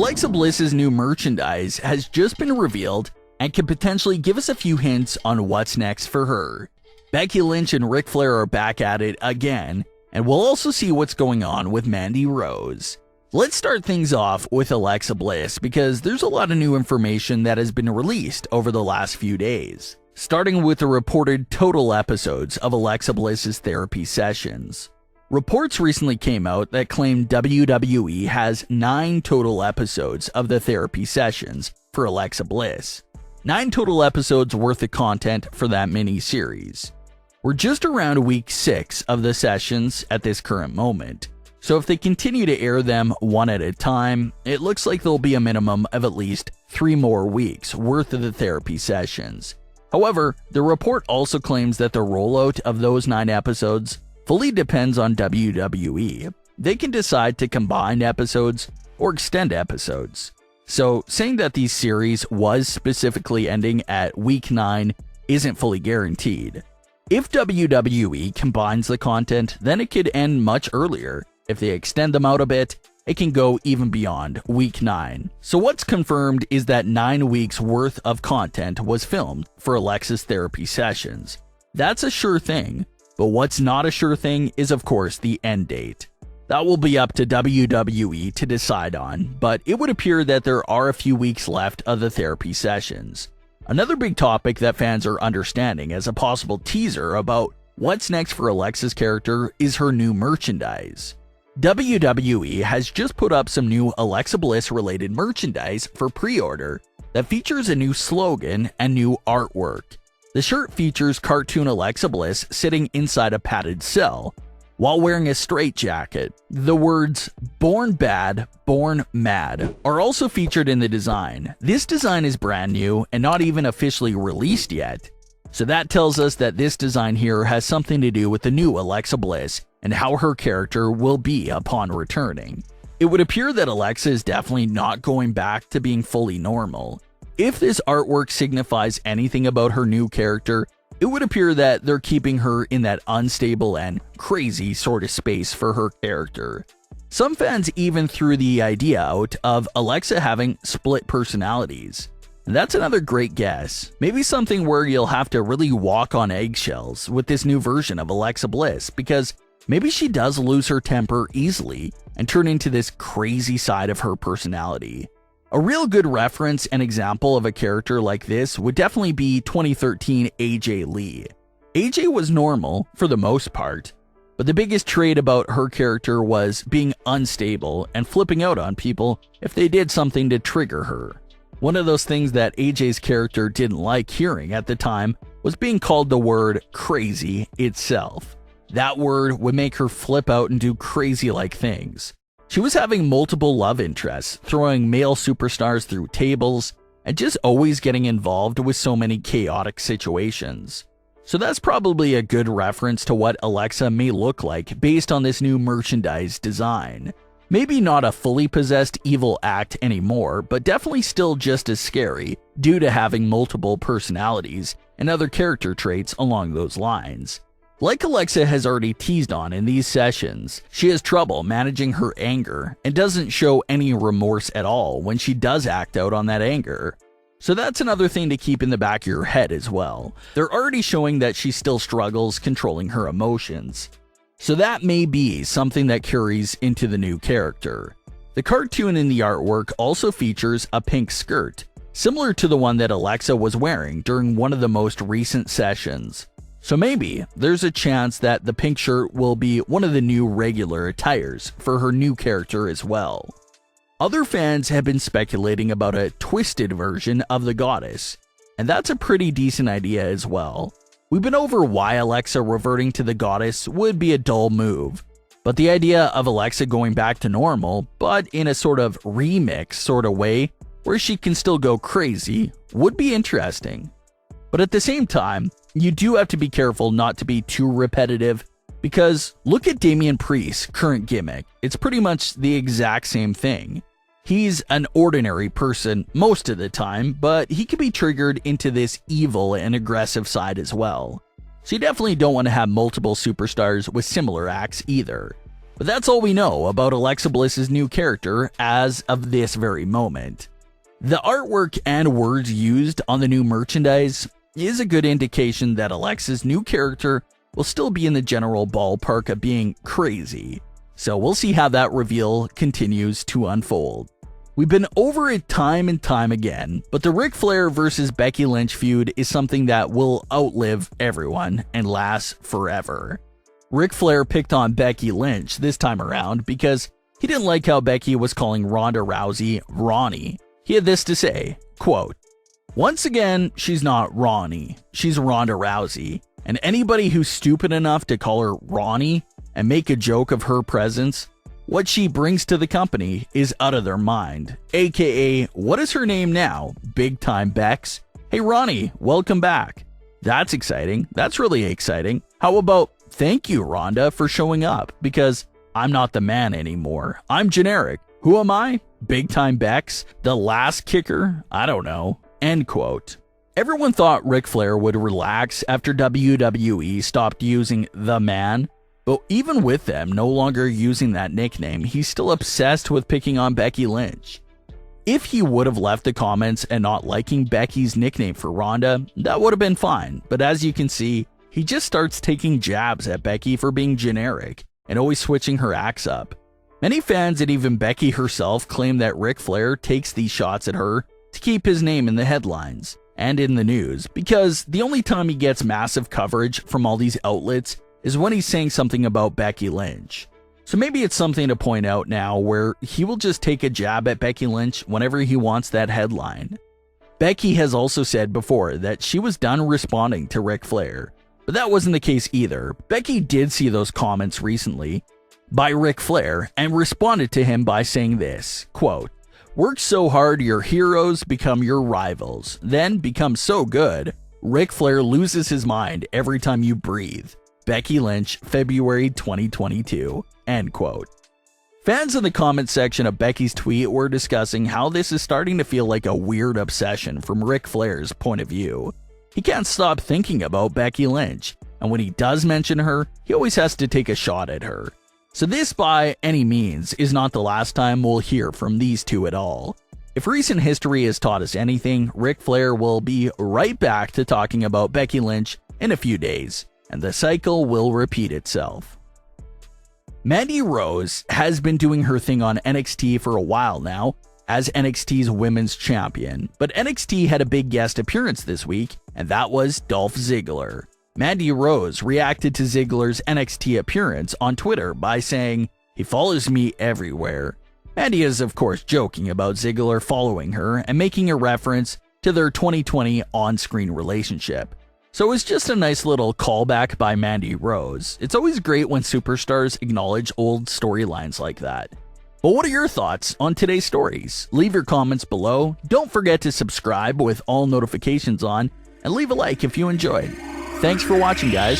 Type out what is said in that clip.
Alexa Bliss's new merchandise has just been revealed and could potentially give us a few hints on what's next for her. Becky Lynch and Ric Flair are back at it again, and we'll also see what's going on with Mandy Rose. Let's start things off with Alexa Bliss because there's a lot of new information that has been released over the last few days, starting with the reported total episodes of Alexa Bliss's therapy sessions. Reports recently came out that claimed WWE has 9 total episodes of the therapy sessions for Alexa Bliss. 9 total episodes worth of content for that mini-series. We're just around week 6 of the sessions at this current moment, so if they continue to air them one at a time, it looks like there'll be a minimum of at least 3 more weeks worth of the therapy sessions. However, the report also claims that the rollout of those 9 episodes fully depends on WWE. They can decide to combine episodes or extend episodes. So saying that the series was specifically ending at week 9 isn't fully guaranteed. If WWE combines the content, then it could end much earlier. If they extend them out a bit, it can go even beyond week 9. So what's confirmed is that 9 weeks worth of content was filmed for Alexa's therapy sessions. That's a sure thing. But what's not a sure thing is, of course, the end date. That will be up to WWE to decide on, but it would appear that there are a few weeks left of the therapy sessions. Another big topic that fans are understanding as a possible teaser about what's next for Alexa's character is her new merchandise. WWE has just put up some new Alexa Bliss related merchandise for pre-order that features a new slogan and new artwork. The shirt features cartoon Alexa Bliss sitting inside a padded cell while wearing a straitjacket. The words "Born Bad, Born Mad" are also featured in the design. This design is brand new and not even officially released yet. So that tells us that this design here has something to do with the new Alexa Bliss and how her character will be upon returning. It would appear that Alexa is definitely not going back to being fully normal. If this artwork signifies anything about her new character, it would appear that they're keeping her in that unstable and crazy sort of space for her character. Some fans even threw the idea out of Alexa having split personalities. And that's another great guess. Maybe something where you'll have to really walk on eggshells with this new version of Alexa Bliss, because maybe she does lose her temper easily and turn into this crazy side of her personality. A real good reference and example of a character like this would definitely be 2013 AJ Lee. AJ was normal for the most part, but the biggest trait about her character was being unstable and flipping out on people if they did something to trigger her. One of those things that AJ's character didn't like hearing at the time was being called the word crazy itself. That word would make her flip out and do crazy-like things. She was having multiple love interests, throwing male superstars through tables, and just always getting involved with so many chaotic situations. So that's probably a good reference to what Alexa may look like based on this new merchandise design. Maybe not a fully possessed evil act anymore, but definitely still just as scary due to having multiple personalities and other character traits along those lines. Like Alexa has already teased on in these sessions, she has trouble managing her anger and doesn't show any remorse at all when she does act out on that anger. So that's another thing to keep in the back of your head as well. They're already showing that she still struggles controlling her emotions. So that may be something that carries into the new character. The cartoon in the artwork also features a pink skirt, similar to the one that Alexa was wearing during one of the most recent sessions. So maybe there's a chance that the pink shirt will be one of the new regular attires for her new character as well. Other fans have been speculating about a twisted version of the goddess, and that's a pretty decent idea as well. We've been over why Alexa reverting to the goddess would be a dull move, but the idea of Alexa going back to normal, but in a sort of remix sort of way, where she can still go crazy, would be interesting. But at the same time, you do have to be careful not to be too repetitive, because look at Damian Priest's current gimmick. It's pretty much the exact same thing. He's an ordinary person most of the time, but he can be triggered into this evil and aggressive side as well. So you definitely don't want to have multiple superstars with similar acts either. But that's all we know about Alexa Bliss's new character as of this very moment. The artwork and words used on the new merchandise is a good indication that Alexa's new character will still be in the general ballpark of being crazy. So we'll see how that reveal continues to unfold. We've been over it time and time again, but the Ric Flair versus Becky Lynch feud is something that will outlive everyone and last forever. Ric Flair picked on Becky Lynch this time around because he didn't like how Becky was calling Ronda Rousey Ronnie. He had this to say, quote, "Once again, she's not Ronnie, she's Ronda Rousey, and anybody who's stupid enough to call her Ronnie and make a joke of her presence, what she brings to the company is out of their mind. AKA, what is her name now? Big Time Bex? Hey Ronnie, welcome back." That's exciting. That's really exciting. How about thank you, Ronda, for showing up, because I'm not the man anymore. I'm generic. Who am I? Big Time Bex? The last kicker? I don't know. End quote. Everyone thought Ric Flair would relax after WWE stopped using the man, but even with them no longer using that nickname, he's still obsessed with picking on Becky Lynch. If he would have left the comments and not liking Becky's nickname for Ronda, that would have been fine, but as you can see, he just starts taking jabs at Becky for being generic and always switching her acts up. Many fans and even Becky herself claim that Ric Flair takes these shots at her to keep his name in the headlines and in the news, because the only time he gets massive coverage from all these outlets is when he's saying something about Becky Lynch. So maybe it's something to point out now where he will just take a jab at Becky Lynch whenever he wants that headline. Becky has also said before that she was done responding to Ric Flair, but that wasn't the case either. Becky did see those comments recently by Ric Flair and responded to him by saying this, quote, "Work so hard your heroes become your rivals, then become so good, Ric Flair loses his mind every time you breathe. Becky Lynch, February 2022, end quote. Fans in the comment section of Becky's tweet were discussing how this is starting to feel like a weird obsession from Ric Flair's point of view. He can't stop thinking about Becky Lynch, and when he does mention her, he always has to take a shot at her. So this, by any means, is not the last time we'll hear from these two at all. If recent history has taught us anything, Ric Flair will be right back to talking about Becky Lynch in a few days, and the cycle will repeat itself. Mandy Rose has been doing her thing on NXT for a while now as NXT's women's champion, but NXT had a big guest appearance this week, and that was Dolph Ziggler. Mandy Rose reacted to Ziggler's NXT appearance on Twitter by saying, "He follows me everywhere." Mandy is of course joking about Ziggler following her and making a reference to their 2020 on-screen relationship. So it's just a nice little callback by Mandy Rose. It's always great when superstars acknowledge old storylines like that. But what are your thoughts on today's stories? Leave your comments below. Don't forget to subscribe with all notifications on, and leave a like if you enjoyed. Thanks for watching, guys.